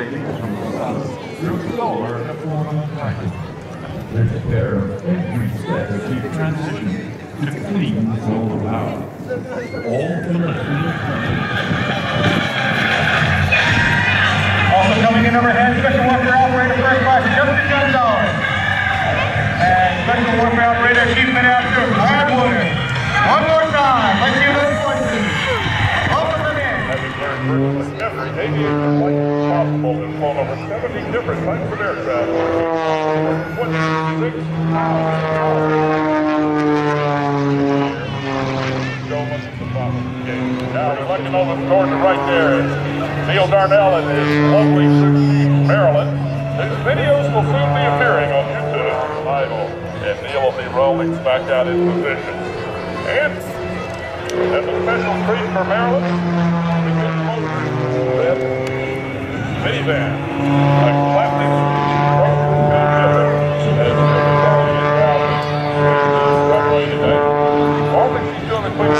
savings from the sun through solar in the form of light. This pair of every step as we transition to clean solar power. All from the clean country. Also coming in overhead, Special Warfare Operator First Class Justin Gonzalez. And Special Warfare Operator Achievement After Brad Woodard. One more time, let's hear those voices. Welcome them in. Having learned virtually every aviation flight possible and flown over 70 different types of aircraft. 26 Now we're looking over toward the right there. Neil Darnell in his lovely Sioux, Maryland. His videos will soon be appearing on YouTube. Idle. And Neil will be rolling back out in position. And as a special treat for Maryland, we get closer to that minivan. A classic Kaneohe as runway today. Only she's doing a quick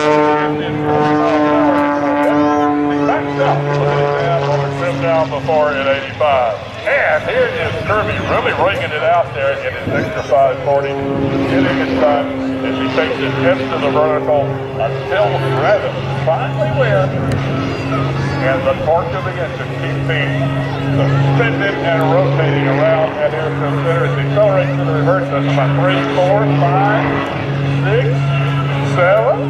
down before at 85. And here is Kirby really ringing it out there in his extra 540, getting his time as he takes his hips to the vertical until Reddit finally wins. And the torque of the engine keeps being suspended and rotating around at air center as he accelerates to the reverse. That's about 3, 4, 5, 6, 7,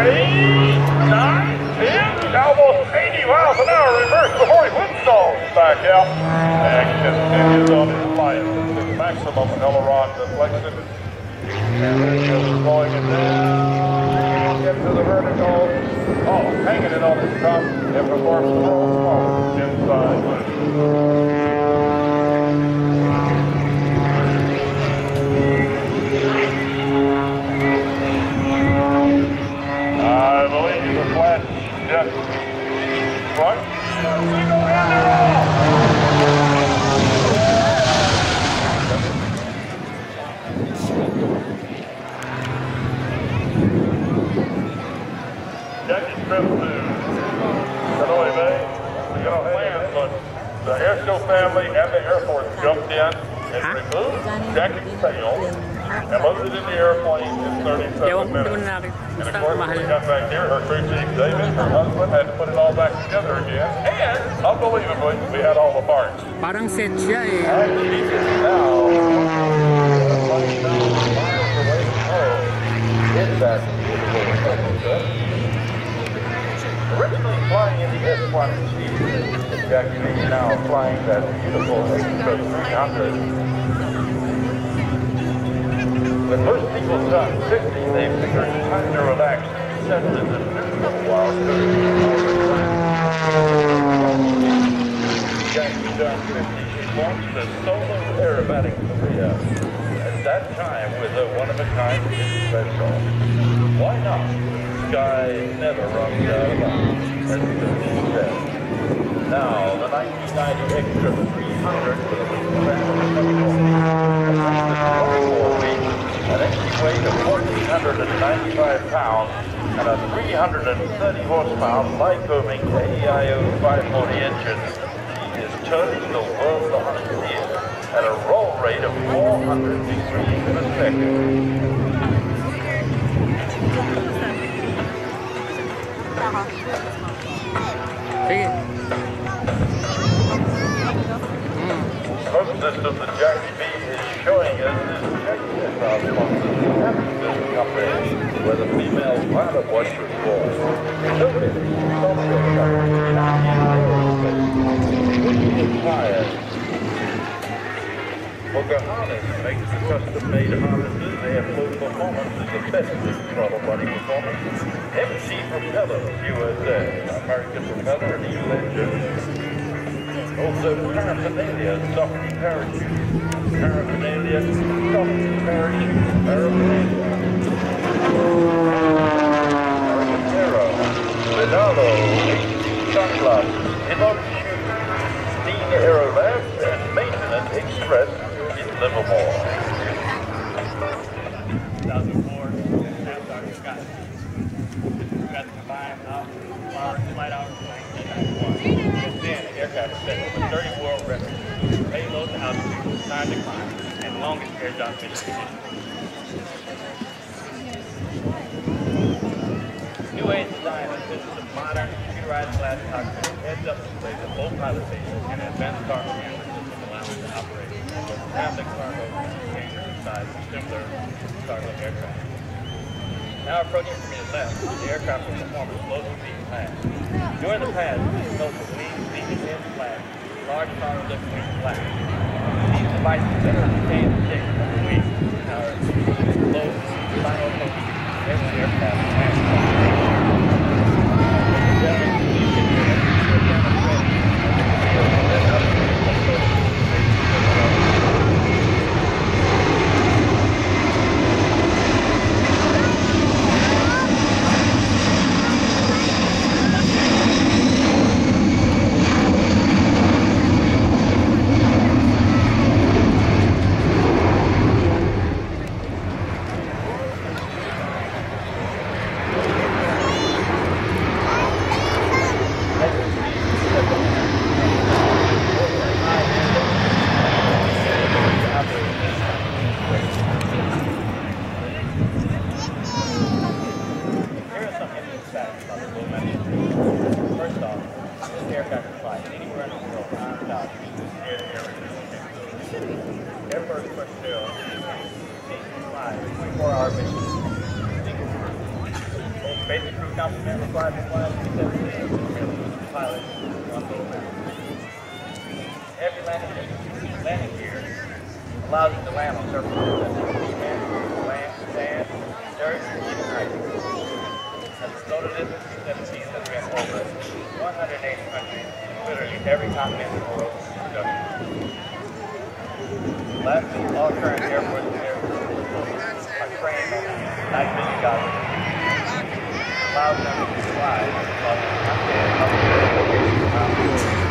8, 9, 10, almost 80 miles an hour reverse before he windstalls back out and continues on his flight. His maximum aileron deflection. And then he goes going it down, get to the vertical. Oh, hanging it on his top and performs the roll small inside. I believe the flash jet front. Single hander off. Jackie trip to Kaneohe Bay. We got a plan, but the air show family and the Air Force jumped in and removed Jackie's tail and loaded it in the airplane in 37 minutes. And of course, when we got back here, her crew chief, David, her husband, had to put it all back together again. And, unbelievably, we had all the parts. Parang set siya eh. Now, 20,000 miles away from home, in that beautiful originally flying in the S-1C, Jackie now flying that beautiful Extra 300. When most people turn 50, they figure it's time to relax and settle in the new while Jackie turned 50, she launched a solo aerobatic career. At that time, with a one-of-a-kind special. Why not? Sky never runs out of us, as she said. Now, the 1990 Extra 300 with a an entry weight of 1,495 pounds and a 330 horsepower Lycoming AEIO 540 engine. She is turning the world on its ear at a roll rate of 400 degrees per second. Most system that Jackie B is showing us is checking our sponsors, company, where the female pilot was born. Notice, Pocahontas makes the custom-made harnesses. They have low performance is the best in throttle body performance. MC Propeller, USA, American Propeller and Eagle engine. Also, paraphernalia, soft parachute. Paraphernalia, soft parachute. Paraphernalia. Arrow, Vidalo, sunglasses, in order to shoot Dean Aero Labs and Maintenance Express in Livermore. 2004, NASCAR got the combined flight hours of 1991. Since then, the aircraft has been 30 world records, including payload to altitude, time to climb, and longest air job mission condition. New Age design consists of modern computerized glass cockpit, heads-up displays at both pilot stations, and an advanced cargo camera system allowing it to operate in both traffic, cargo, container size, similar cargo aircraft. Now approaching from your left, the aircraft will perform a slow speed pass. During the pass, please note the wings, leading edge flash, large power lift wing flash. These devices better retain the shape of the wings, our low final approach every aircraft and basic crew complement required for flight, pilot, every landing gear allows it to land on surfaces such as cement, land, sand, dirt, and even ice. As a total distance, 17 has been over 180 countries, literally every continent in the world is production. Lastly, all current Air Force and Air Force are trained on night vision goggles. Allows them to fly while unmanned locations around the world.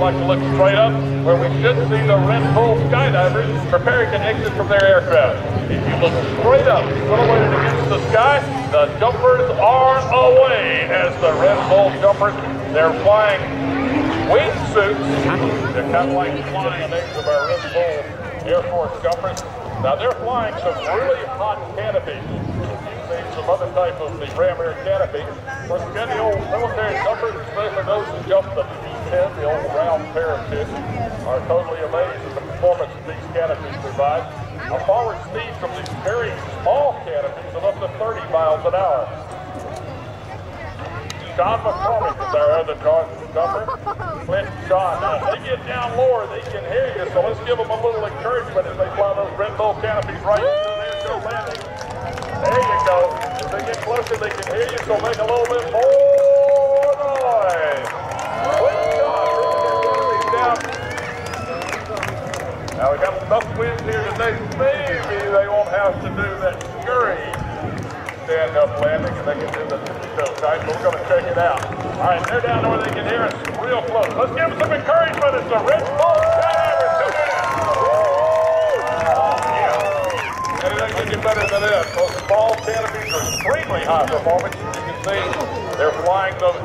Like to look straight up where we should see the Red Bull skydivers preparing to exit from their aircraft. If you look straight up, silhouetted against the sky, the jumpers are away as the Red Bull jumpers. They're flying wingsuits. They're kind of like flying the names of our Red Bull Air Force jumpers. Now they're flying some really hot canopies. Some other type of the ram air canopy. Of course, we got the old military jumpers, especially those who jump the B-10, the old round parachute, are totally amazed at the performance that these canopies provide. A forward speed from these very small canopies of up to 30 miles an hour. Sean McCormick is our other jumper. Clint and Sean. Now, if they get down lower, they can hear you, so let's give them a little encouragement as they fly those Red Bull canopies right into the air landing. There you go. As they get closer, they can hear you, so make a little bit more noise. Clint and Sean bringing their canopies down. Now, we got enough winds here today, maybe they won't have to do that scurry stand-up landing, and they can do the show tight. We're going to check it out. All right, they're down where they can hear us real close. Let's give them some encouragement. It's the Red Bull Skydivers coming in. Yeah. Anything can get better than this. Those small canopies are extremely high performance. You can see they're flying them.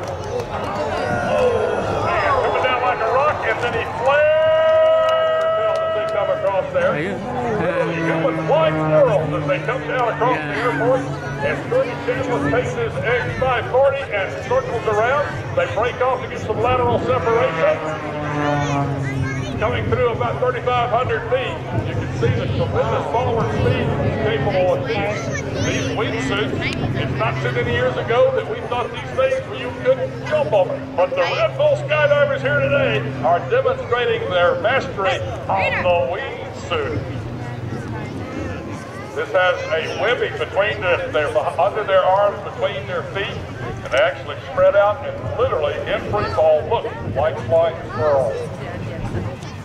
Oh, man, coming down like a rock, and then he flares as they come across there. You go with flying squirrels as they come down across the airport. And Scotty Chandler takes his X540 and circles around. They break off to get some lateral separation. Coming through about 3,500 feet. You can see the tremendous forward speed he's capable of these wingsuits. It's not too many years ago that we thought these things where you couldn't jump on them. But the Red Bull Skydivers here today are demonstrating their mastery on the wingsuit. This has a webbing between under their arms, between their feet, and they actually spread out and literally in free fall look like flying squirrels.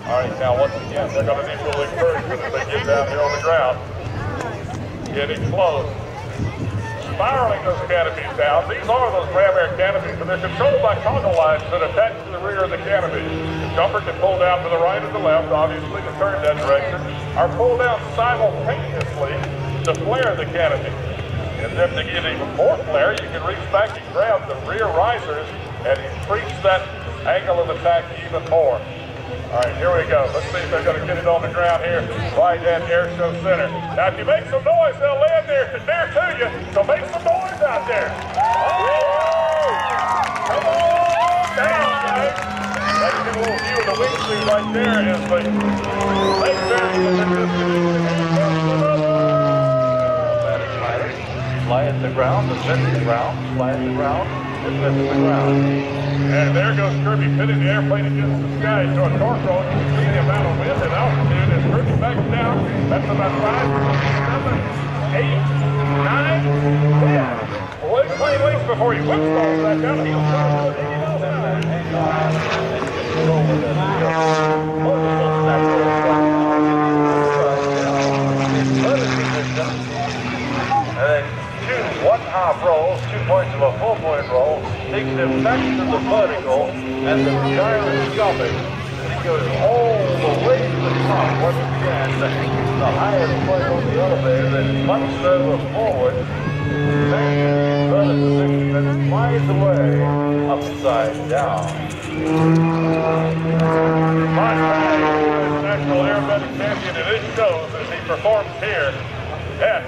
All right, now once again, they're going to need a little encouragement as they get down here on the ground. Getting close. Spiraling those canopies down. These are those ram air canopies, and they're controlled by toggle lines that attach to the rear of the canopy. The jumper can pull down to the right or the left, obviously, to turn that direction, or pull down simultaneously to flare the canopy. And then to get even more flare, you can reach back and grab the rear risers and increase that angle of attack even more. All right, here we go. Let's see if they're going to get it on the ground here, right at Air Show Center. Now, if you make some noise, they'll land there to you. So make some noise out there. Come on down, guys. Let's get a little view of the wingsuit right there as they make fly at the ground, ascend the ground, fly at the ground, ascend the ground. And there goes Kirby pitting the airplane against the sky. So a torque roll, you can see the amount of wind and altitude as Kirby backs down. That's about 5, 7, 8, 9, 10. Well, this plane waits before he whip stalls back down. He'll start doing 80 miles an hour. And then 2 1/2 rolls, 2 points of a 4-point roll, takes him back to the vertical and the gyroscopic. And he goes all the way to the top once again. The highest point on the elevator, then bumps over forward, back to the vertical position, and flies away upside down. My National Aerobatic Champion, and it shows as he performs here at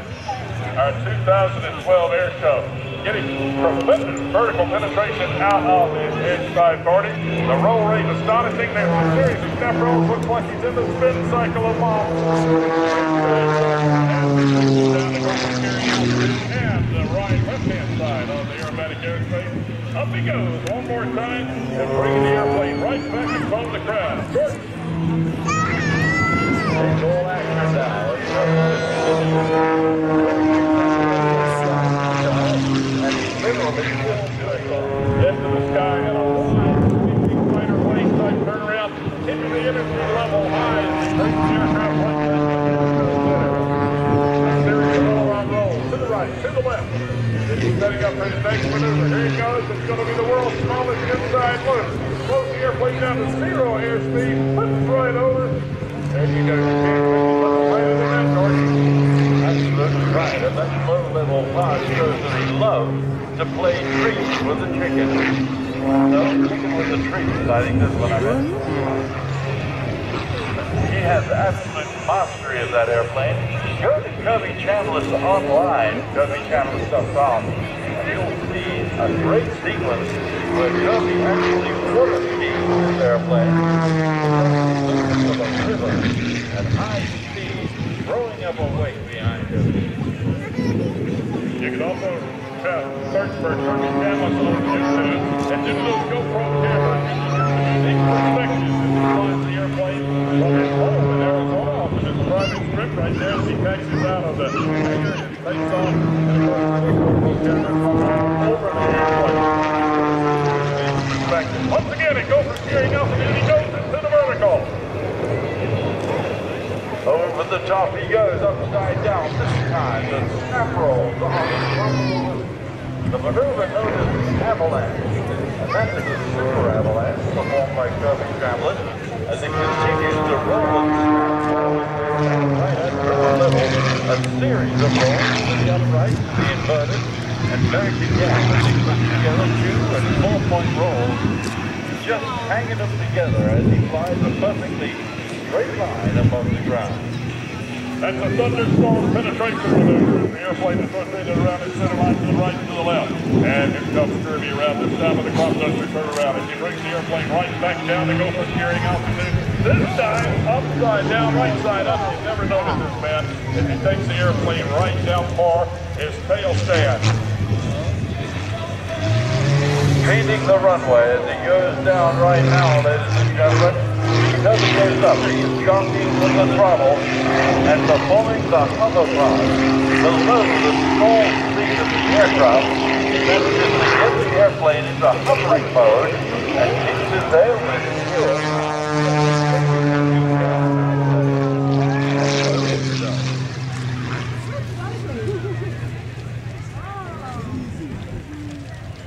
our 2012 air show. Getting tremendous vertical penetration out of his X540. The roll rate astonishing. There's a series of step rolls. Looks like he's in the spin cycle of mom. And the right left-hand side on the aerobatic airspace. Up he goes one more time and bringing the airplane right back in front of the crowd. Full action now. Into the sky and a wide, fighter plane type turnaround into the energy level high as he brings the aircraft like that. A series of roll-on rolls to the right, to the left. He's setting up for his next maneuver. Here he goes. It's going to be the world's smallest inside loop. Slows the airplane down to 0 airspeed, flips right over. There you go. You can't make it much higher than that, George. Absolutely right. And that low-level pod shows that he loves to play treats with the chicken. No, chicken with the treats. I think that's what I meant. He has absolute mastery of that airplane. Go to Kirby Chandler's online, KirbyChandler.com, and you'll see a great sequence where Kirby actually water-skies this airplane with a river at high speed, throwing up a wake behind him. Kick it off over. search for Kirby cameras on YouTube and do those GoPro cameras. Unique perspectives as he flies the airplane from his home in Arizona off of his private strip right there as he taxis out of the hangar and takes off. And of course, the GoPro cameras over the airplane. Perspective. Once again, it goes from steering up and he goes into the vertical. Over the top he goes, upside down this time. The snap rolls on the maneuver known as avalanche. And that's a super avalanche performed by Kirby Scramblin as it continues to roll and snap forward right at ground level. A series of rolls to the upright, the inverted, and back again as he puts together 2 and 4-point rolls, just hanging them together as he flies a perfectly straight line above the ground. That's a thunderstorm penetration maneuver. The airplane is rotated around its center line to the right and to the left. And here comes Kirby around this time with the cross-country turn around as he brings the airplane right back down to go for steering altitude. This time, upside down, right side up. You've never noticed this man as he takes the airplane right down for his tail stand. Painting the runway as he goes down right now, ladies and gentlemen. Because it goes up, he's jockeying with the throttle and performing the hovercraft below the stall speed of the aircraft. That is to get the airplane into hovering mode and keeps it there with fuel.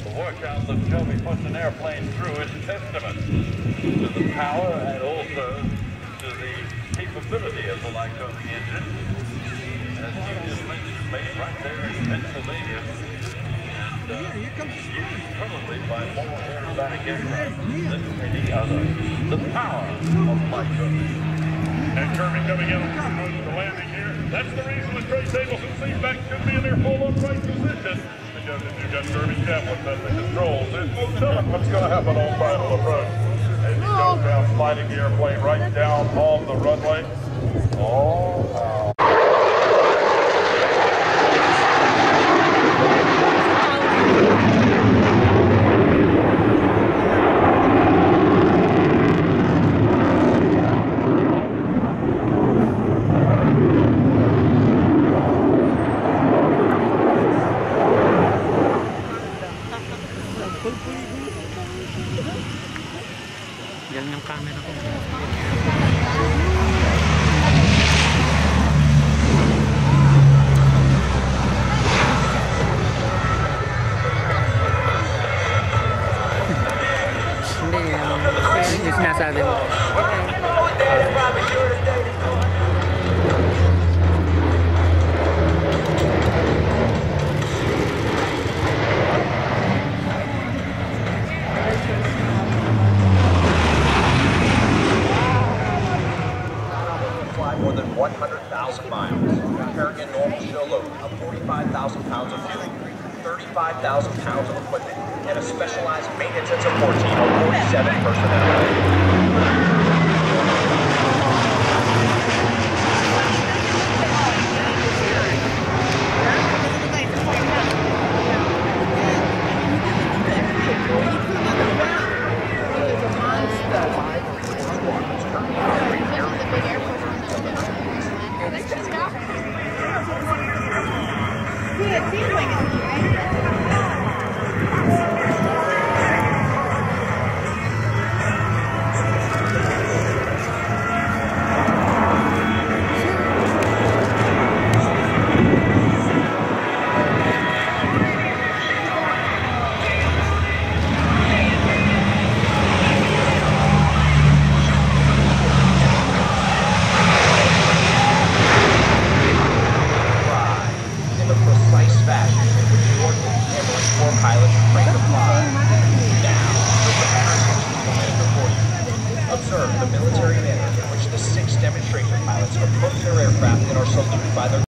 The workout that Kirby puts an airplane through is testament to the power and also to the capability of the Lycoming engine. As you just mentioned, made right there in Pennsylvania. And used probably by more aerobatic aircraft than any other. The power of Lycoming. And Kirby coming in approach the landing here. That's the reason the tray tables and seat back should be in their full upright position. Because if you've got Kirby Chaplin at the controls, there's no telling what's going to happen on final approach. As he goes down, sliding the airplane right down on the runway. Oh, wow. Yan yung camera ko. Hindi, yung sinasabi mo. More than 100,000 miles, carrying a normal show load of 45,000 pounds of fuel, 35,000 pounds of equipment, and a specialized maintenance and support team of 47 personnel.